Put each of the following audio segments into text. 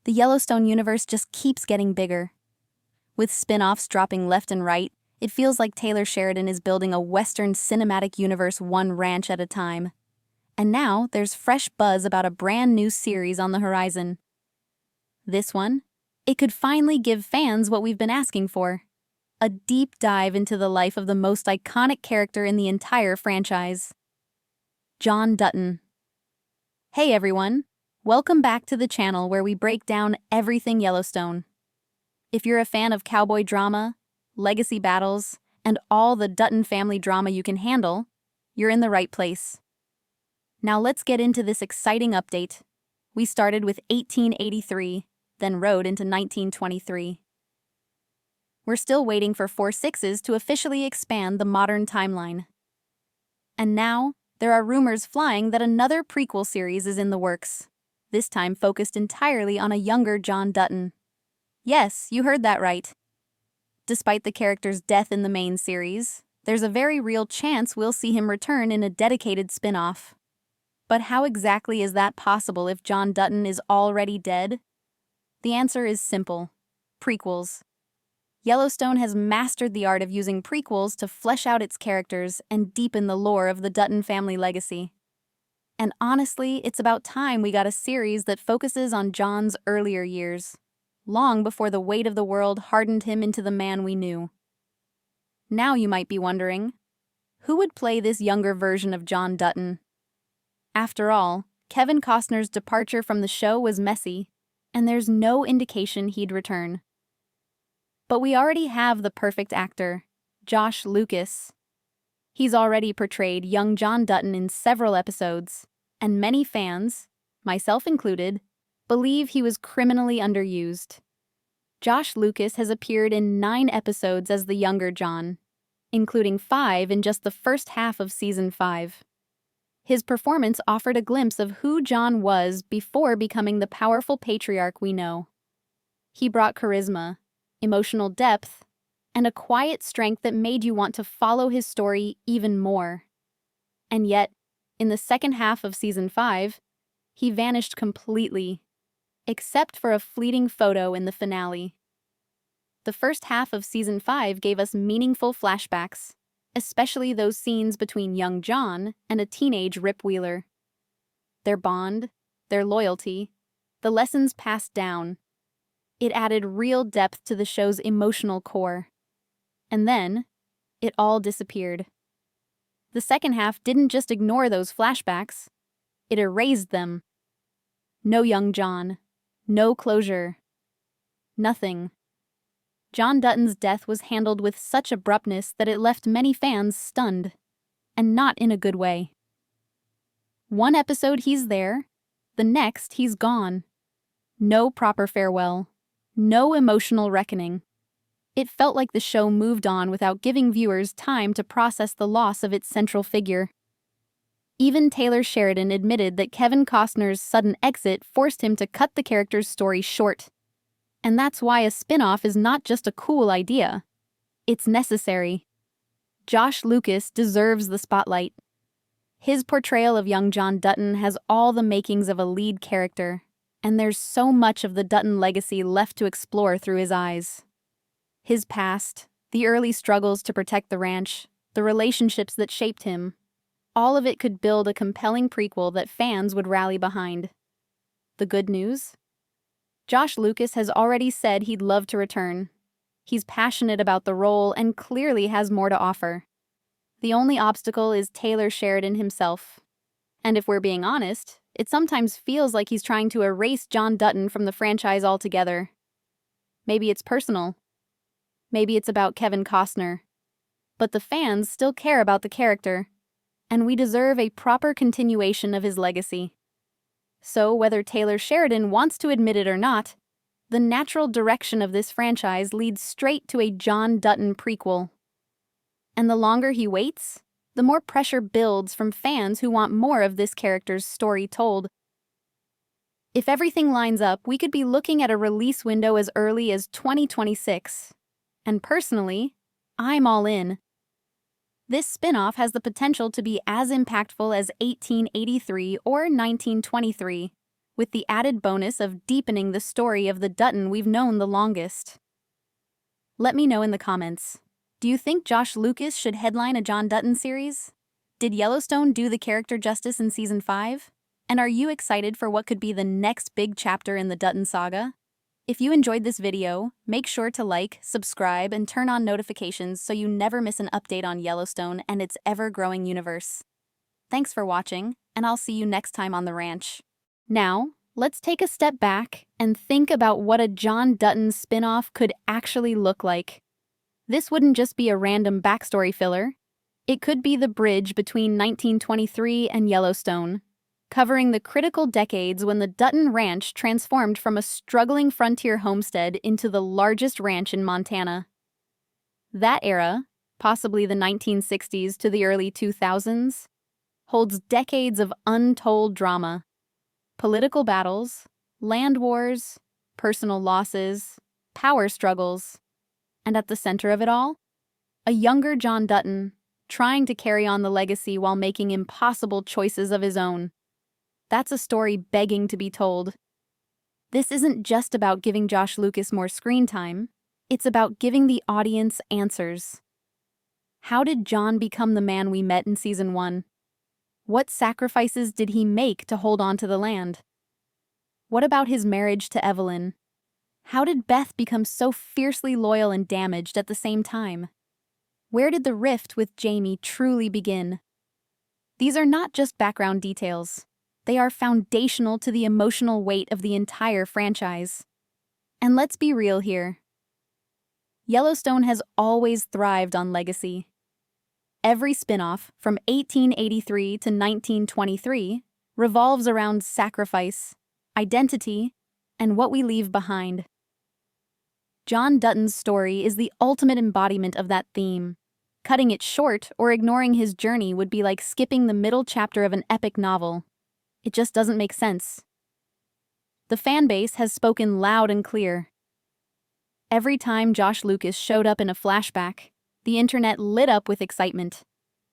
The Yellowstone universe just keeps getting bigger. With spin-offs dropping left and right, it feels like Taylor Sheridan is building a Western cinematic universe one ranch at a time. And now there's fresh buzz about a brand new series on the horizon. This one? It could finally give fans what we've been asking for. A deep dive into the life of the most iconic character in the entire franchise. John Dutton. Hey everyone! Welcome back to the channel where we break down everything Yellowstone. If you're a fan of cowboy drama, legacy battles, and all the Dutton family drama you can handle, you're in the right place. Now let's get into this exciting update. We started with 1883, then rode into 1923. We're still waiting for 4/6s to officially expand the modern timeline. And now, there are rumors flying that another prequel series is in the works, this time focused entirely on a younger John Dutton. Yes, you heard that right. Despite the character's death in the main series, there's a very real chance we'll see him return in a dedicated spin-off. But how exactly is that possible if John Dutton is already dead? The answer is simple: prequels. Yellowstone has mastered the art of using prequels to flesh out its characters and deepen the lore of the Dutton family legacy. And honestly, it's about time we got a series that focuses on John's earlier years, long before the weight of the world hardened him into the man we knew. Now you might be wondering, who would play this younger version of John Dutton? After all, Kevin Costner's departure from the show was messy, and there's no indication he'd return. But we already have the perfect actor, Josh Lucas. He's already portrayed young John Dutton in several episodes, and many fans, myself included, believe he was criminally underused. Josh Lucas has appeared in 9 episodes as the younger John, including 5 in just the first half of Season 5. His performance offered a glimpse of who John was before becoming the powerful patriarch we know. He brought charisma, emotional depth, and a quiet strength that made you want to follow his story even more. And yet, in the second half of Season 5, he vanished completely, except for a fleeting photo in the finale. The first half of Season 5 gave us meaningful flashbacks, especially those scenes between young John and a teenage Rip Wheeler. Their bond, their loyalty, the lessons passed down. It added real depth to the show's emotional core. And then, it all disappeared. The second half didn't just ignore those flashbacks, it erased them. No young John, no closure, nothing. John Dutton's death was handled with such abruptness that it left many fans stunned, and not in a good way. One episode he's there, the next he's gone. No proper farewell. No emotional reckoning. It felt like the show moved on without giving viewers time to process the loss of its central figure. Even Taylor Sheridan admitted that Kevin Costner's sudden exit forced him to cut the character's story short. And that's why a spin-off is not just a cool idea. It's necessary. Josh Lucas deserves the spotlight. His portrayal of young John Dutton has all the makings of a lead character, and there's so much of the Dutton legacy left to explore through his eyes. His past, the early struggles to protect the ranch, the relationships that shaped him, all of it could build a compelling prequel that fans would rally behind. The good news? Josh Lucas has already said he'd love to return. He's passionate about the role and clearly has more to offer. The only obstacle is Taylor Sheridan himself. And if we're being honest, it sometimes feels like he's trying to erase John Dutton from the franchise altogether. Maybe it's personal. Maybe it's about Kevin Costner. But the fans still care about the character, and we deserve a proper continuation of his legacy. So whether Taylor Sheridan wants to admit it or not, the natural direction of this franchise leads straight to a John Dutton prequel. And the longer he waits, the more pressure builds from fans who want more of this character's story told. If everything lines up, we could be looking at a release window as early as 2026. And personally, I'm all in. This spin-off has the potential to be as impactful as 1883 or 1923, with the added bonus of deepening the story of the Dutton we've known the longest. Let me know in the comments. Do you think Josh Lucas should headline a John Dutton series? Did Yellowstone do the character justice in Season 5? And are you excited for what could be the next big chapter in the Dutton saga? If you enjoyed this video, make sure to like, subscribe, and turn on notifications so you never miss an update on Yellowstone and its ever-growing universe. Thanks for watching, and I'll see you next time on the ranch. Now, let's take a step back and think about what a John Dutton spin-off could actually look like. This wouldn't just be a random backstory filler. It could be the bridge between 1923 and Yellowstone, covering the critical decades when the Dutton Ranch transformed from a struggling frontier homestead into the largest ranch in Montana. That era, possibly the 1960s to the early 2000s, holds decades of untold drama. Political battles, land wars, personal losses, power struggles, and at the center of it all, a younger John Dutton trying to carry on the legacy while making impossible choices of his own. That's a story begging to be told. This isn't just about giving Josh Lucas more screen time, it's about giving the audience answers. How did John become the man we met in Season 1? What sacrifices did he make to hold on to the land? What about his marriage to Evelyn? How did Beth become so fiercely loyal and damaged at the same time? Where did the rift with Jamie truly begin? These are not just background details. They are foundational to the emotional weight of the entire franchise. And let's be real here. Yellowstone has always thrived on legacy. Every spin-off, from 1883 to 1923, revolves around sacrifice, identity, and what we leave behind. John Dutton's story is the ultimate embodiment of that theme. Cutting it short or ignoring his journey would be like skipping the middle chapter of an epic novel. It just doesn't make sense. The fan base has spoken loud and clear. Every time Josh Lucas showed up in a flashback, the internet lit up with excitement.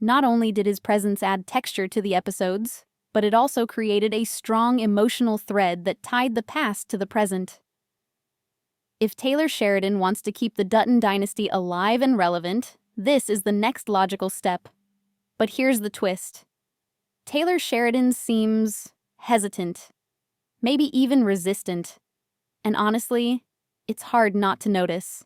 Not only did his presence add texture to the episodes, but it also created a strong emotional thread that tied the past to the present. If Taylor Sheridan wants to keep the Dutton dynasty alive and relevant, this is the next logical step. But here's the twist. Taylor Sheridan seems hesitant, maybe even resistant. And honestly, it's hard not to notice.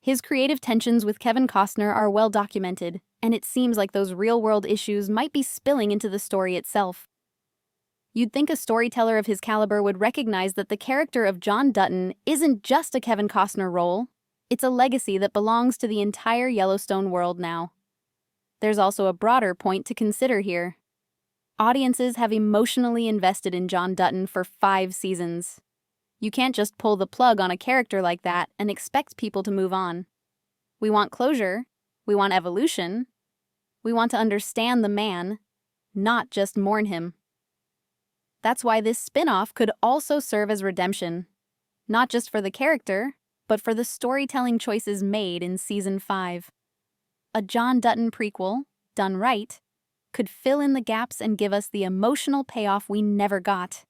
His creative tensions with Kevin Costner are well documented, and it seems like those real-world issues might be spilling into the story itself. You'd think a storyteller of his caliber would recognize that the character of John Dutton isn't just a Kevin Costner role, it's a legacy that belongs to the entire Yellowstone world now. There's also a broader point to consider here. Audiences have emotionally invested in John Dutton for 5 seasons. You can't just pull the plug on a character like that and expect people to move on. We want closure, we want evolution, we want to understand the man, not just mourn him. That's why this spin-off could also serve as redemption, not just for the character, but for the storytelling choices made in Season 5. A John Dutton prequel, done right, could fill in the gaps and give us the emotional payoff we never got.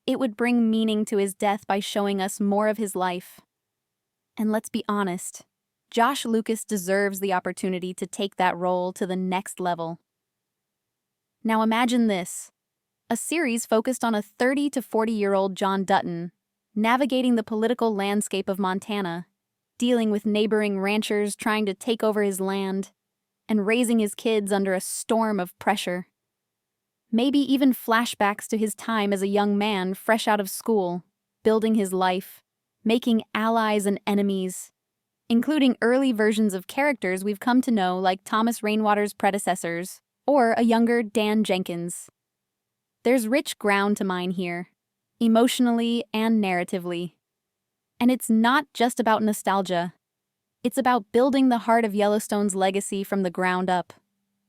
It would bring meaning to his death by showing us more of his life. And let's be honest, Josh Lucas deserves the opportunity to take that role to the next level. Now imagine this, a series focused on a 30 to 40-year-old John Dutton, navigating the political landscape of Montana, dealing with neighboring ranchers trying to take over his land, and raising his kids under a storm of pressure. Maybe even flashbacks to his time as a young man fresh out of school, building his life, making allies and enemies, including early versions of characters we've come to know like Thomas Rainwater's predecessors, or a younger Dan Jenkins. There's rich ground to mine here, emotionally and narratively. And it's not just about nostalgia. It's about building the heart of Yellowstone's legacy from the ground up.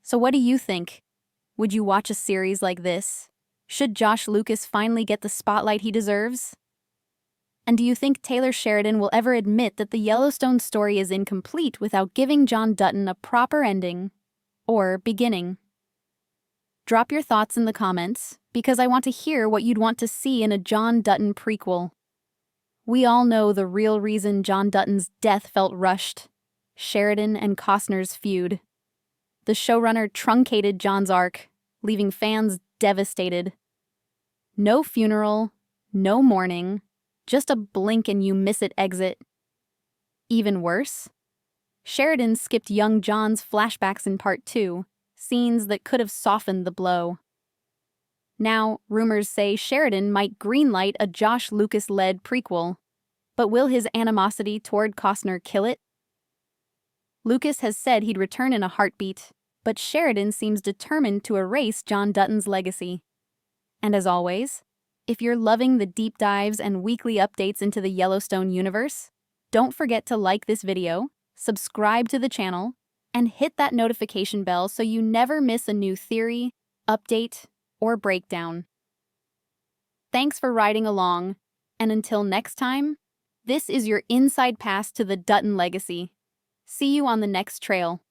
So what do you think? Would you watch a series like this? Should Josh Lucas finally get the spotlight he deserves? And do you think Taylor Sheridan will ever admit that the Yellowstone story is incomplete without giving John Dutton a proper ending or beginning? Drop your thoughts in the comments, because I want to hear what you'd want to see in a John Dutton prequel. We all know the real reason John Dutton's death felt rushed: Sheridan and Costner's feud. The showrunner truncated John's arc, leaving fans devastated. No funeral, no mourning, just a blink and you miss it exit. Even worse, Sheridan skipped young John's flashbacks in part 2, scenes that could have softened the blow. Now, rumors say Sheridan might greenlight a Josh Lucas-led prequel, but will his animosity toward Costner kill it? Lucas has said he'd return in a heartbeat, but Sheridan seems determined to erase John Dutton's legacy. And as always, if you're loving the deep dives and weekly updates into the Yellowstone universe, don't forget to like this video, subscribe to the channel, and hit that notification bell so you never miss a new theory, update, or breakdown. Thanks for riding along, and until next time, this is your inside pass to the Dutton legacy. See you on the next trail.